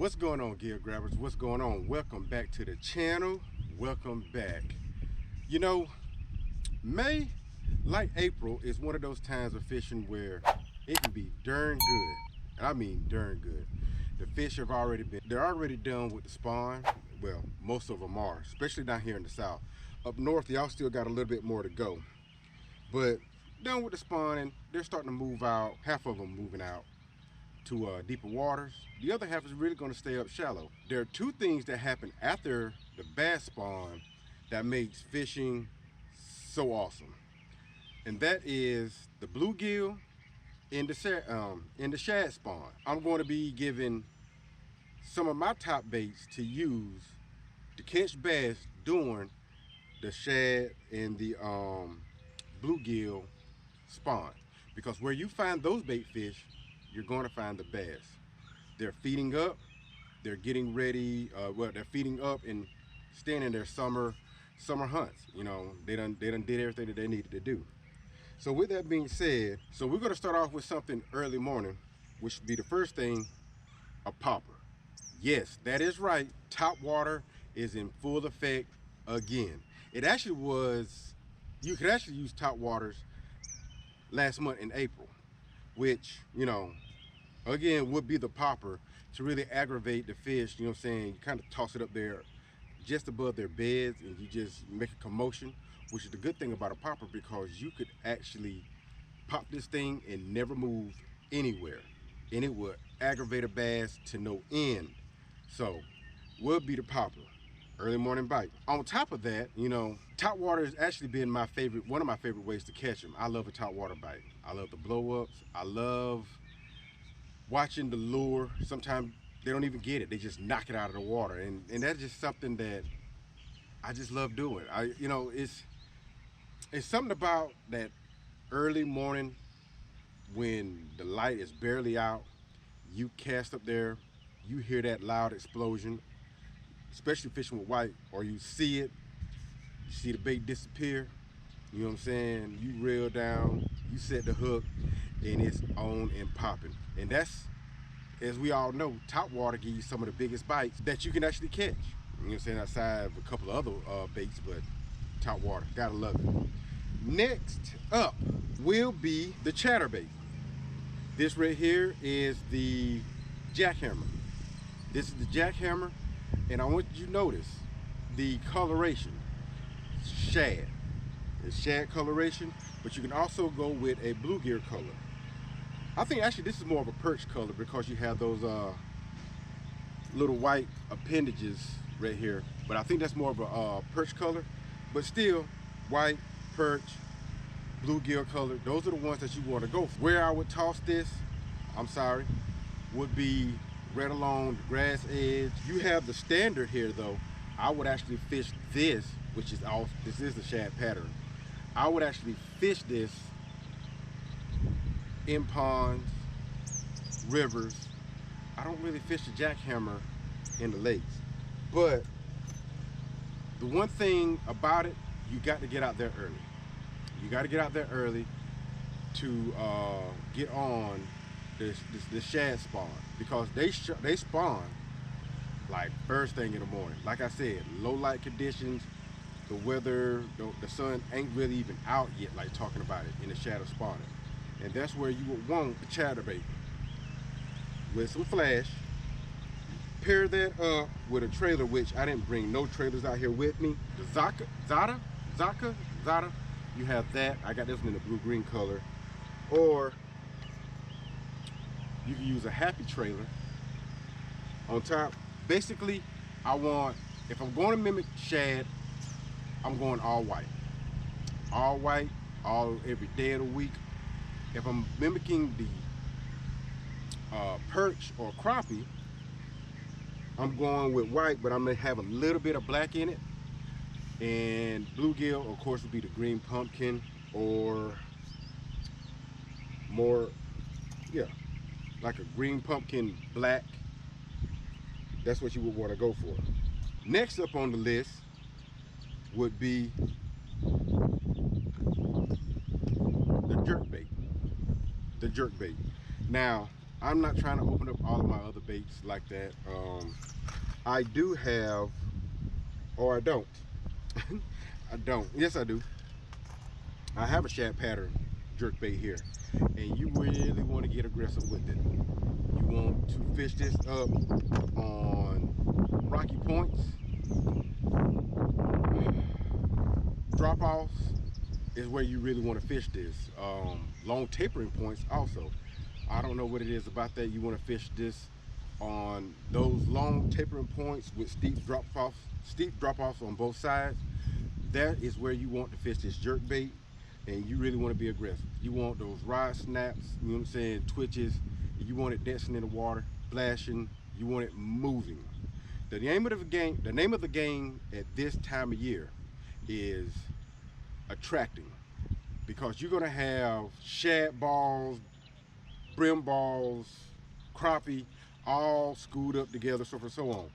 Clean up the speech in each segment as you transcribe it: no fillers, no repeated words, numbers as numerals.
What's going on, gear grabbers? What's going on? Welcome back to the channel. Welcome back. You know, May, like April, is one of those times of fishing where it can be darn good. And I mean darn good. The fish they're already done with the spawn. Well, most of them are, especially down here in the south. Up north, y'all still got a little bit more to go. But done with the spawning, they're starting to move out. Half of them moving out to deeper waters. The other half is really going to stay up shallow. There are two things that happen after the bass spawn that makes fishing so awesome, and that is the bluegill in the shad spawn. I'm going to be giving some of my top baits to use to catch bass during the shad and the bluegill spawn, because where you find those bait fish, you're going to find the bass. They're feeding up, they're getting ready, they're feeding up and staying in their summer hunts. You know, they done did everything that they needed to do. So with that being said, so we're going to start off with something early morning, which would be the first thing, a popper. Yes, that is right, top water is in full effect again. It actually was, you could actually use top waters last month in April, which, you know, again, would be the popper to really aggravate the fish. You know what I'm saying? You kind of toss it up there just above their beds and you just make a commotion, which is the good thing about a popper, because you could actually pop this thing and never move anywhere, and it would aggravate a bass to no end. So would be the popper, early morning bite. On top of that, you know, top water has actually been one of my favorite ways to catch them. I love a top water bite. I love the blow ups. I love watching the lure. Sometimes they don't even get it, they just knock it out of the water, and that's just something that I just love doing. You know, it's something about that early morning when the light is barely out. You cast up there, you hear that loud explosion, especially fishing with white, or you see it, you see the bait disappear. You know what I'm saying? You reel down, you set the hook, and it's on and popping. And that's, as we all know, top water gives you some of the biggest bites that you can actually catch. You know what I'm saying? Outside of a couple of other baits, but top water, gotta love it. Next up will be the chatterbait. This right here is the jackhammer. This is the jackhammer, and I want you to notice the coloration. Shad. It's shad coloration, but you can also go with a bluegill color. I think actually this is more of a perch color, because you have those little white appendages right here, but I think that's more of a perch color. But still, white, perch, bluegill color, those are the ones that you want to go for. Where I would toss this, I'm sorry, would be right along the grass edge. You have the standard here though. I would actually fish this, which is also, this is the shad pattern. I would actually fish this in ponds, rivers. I don't really fish the jackhammer in the lakes, but the one thing about it, you got to get out there early. You got to get out there early to get on this shad spawn, because they spawn like first thing in the morning. Like I said, low light conditions, the weather, the sun ain't really even out yet, like talking about it, in the shadow spawning. And that's where you would want the chatterbait with some flash. Pair that up with a trailer, which I didn't bring no trailers out here with me. The Zada, you have that. I got this one in the blue-green color. Or you can use a happy trailer on top. Basically, if I'm going to mimic shad, I'm going all white. All white, every day of the week. If I'm mimicking the perch or crappie, I'm going with white, but I'm gonna have a little bit of black in it. And bluegill, of course, would be the green pumpkin, or more, yeah, like a green pumpkin black. That's what you would want to go for. Next up on the list would be the jerkbait. Now, I'm not trying to open up all of my other baits like that. I do have, or I don't. I don't. Yes, I do. I have a shad pattern jerk bait here, and you really want to get aggressive with it. You want to fish this up on rocky points. Drop offs is where you really want to fish this. Long tapering points also. I don't know what it is about that. You want to fish this on those long tapering points with steep drop offs on both sides. That is where you want to fish this jerk bait, and you really want to be aggressive. You want those rod snaps, you know what I'm saying, twitches. You want it dancing in the water, flashing. You want it moving. The name of the game at this time of year is attracting, because you're gonna have shad balls, brim balls, crappie, all schooled up together, so forth and so on.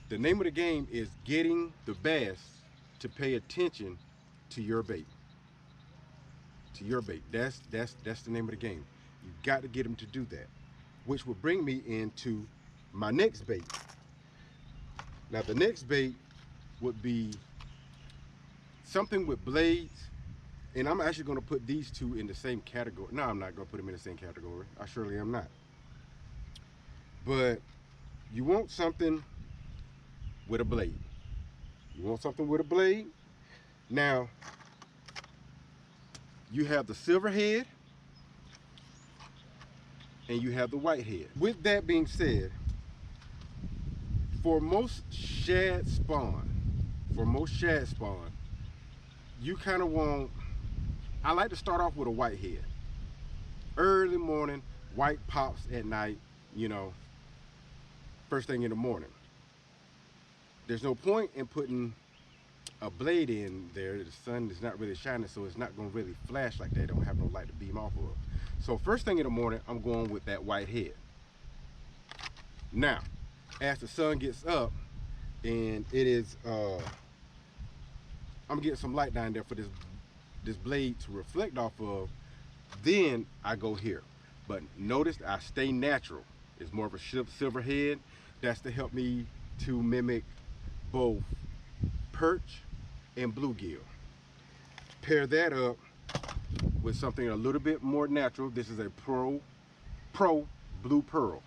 The name of the game is getting the bass to pay attention to your bait. To your bait. That's the name of the game. You got to get them to do that, which will bring me into my next bait. Now the next bait would be something with blades, and I'm actually going to put these two in the same category. No, I'm not going to put them in the same category. I surely am not. But you want something with a blade. You want something with a blade. Now, you have the silver head and you have the white head. With that being said, for most shad spawn, you kind of want, I like to start off with a white head. Early morning, white pops at night, you know, first thing in the morning. There's no point in putting a blade in there. The sun is not really shining, so it's not going to really flash like that. It don't have no light to beam off of. So first thing in the morning, I'm going with that white head. Now, as the sun gets up and it is, I'm getting some light down there for this blade to reflect off of, then I go here. But notice I stay natural. It's more of a silver head. That's to help me to mimic both perch and bluegill. Pair that up with something a little bit more natural. This is a pro blue pearl.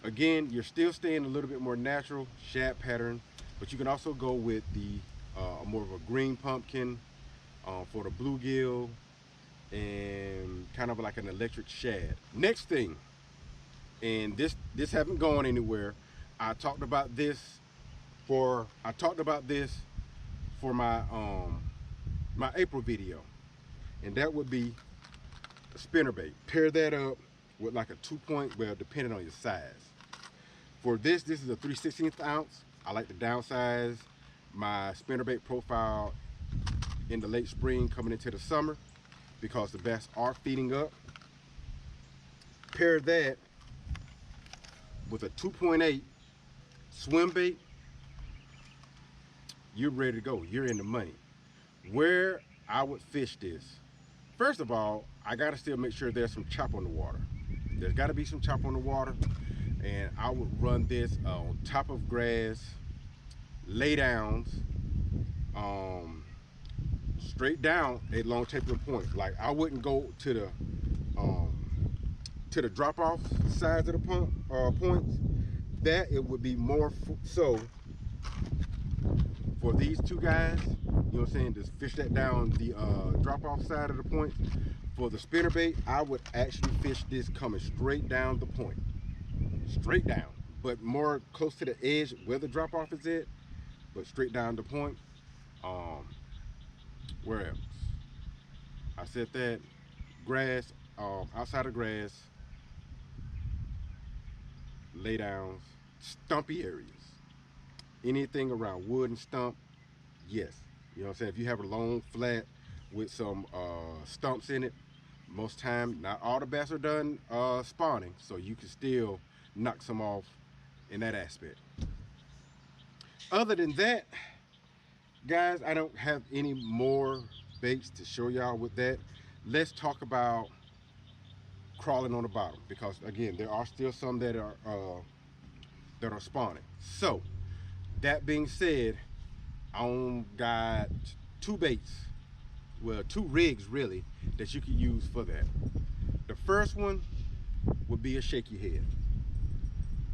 Again, you're still staying a little bit more natural shad pattern, but you can also go with the more of a green pumpkin for the bluegill, and kind of like an electric shad. Next thing, and this haven't gone anywhere. I talked about this for my my April video, and that would be a spinnerbait. Pair that up with like a 2-point, well, depending on your size. For this is a 3/16 ounce. I like to downsize my spinnerbait profile in the late spring coming into the summer, because the bass are feeding up. Pair that with a 2.8 swim bait. You're ready to go. You're in the money. Where I would fish this, first of all, I gotta still make sure there's some chop on the water. There's gotta be some chop on the water, and I would run this on top of grass, lay downs, straight down a long tapering point. Like, I wouldn't go to the drop off sides of the points. That it would be more so for these two guys, you know what I'm saying, just fish that down the drop off side of the point. For the spinnerbait, I would actually fish this coming straight down the point, straight down, but more close to the edge where the drop off is at, but straight down the point. Where else? I said that grass, outside of grass, lay downs, stumpy areas. Anything around wood and stump, yes. You know what I'm saying? If you have a long flat with some stumps in it, most time, not all the bass are done spawning, so you can still knock some off in that aspect. Other than that, guys, I don't have any more baits to show y'all with that. Let's talk about crawling on the bottom, because again, there are still some that are spawning. So that being said, I got two baits, well, two rigs really, that you can use for that. The first one would be a shaky head.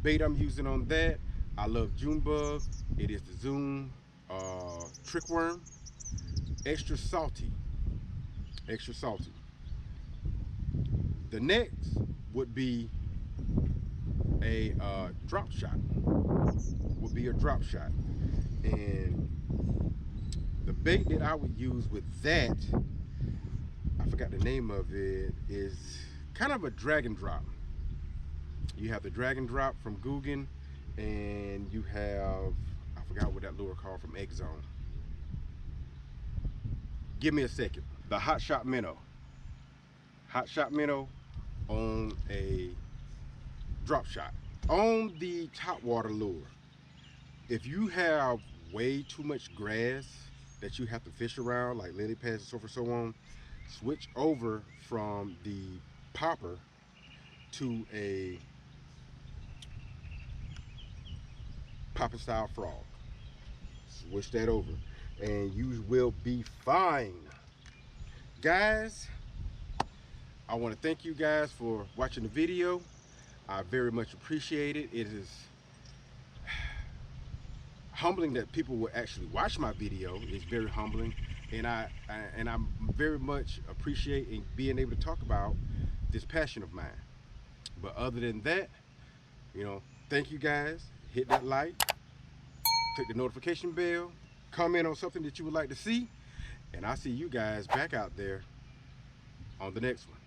Bait I'm using on that, I love June bug. It is the Zoom trick worm. Extra salty, extra salty. The next would be a drop shot. Would be a drop shot, and the bait that I would use with that, I forgot the name of it, is kind of a drag and drop. You have the drag and drop from Guggen, and you have, I forgot what that lure called, from X Zone. Give me a second. The Hot Shot Minnow. Hot Shot Minnow on a drop shot. On the top water lure, if you have way too much grass that you have to fish around, like lily pads and so forth and so on, switch over from the popper to a popping style frog. Switch that over and you will be fine. Guys, I want to thank you guys for watching the video. I very much appreciate it. It is humbling that people will actually watch my video. It's very humbling, and I'm very much appreciating being able to talk about this passion of mine. But other than that, thank you guys. Hit that like, click the notification bell, comment on something that you would like to see, and I'll see you guys back out there on the next one.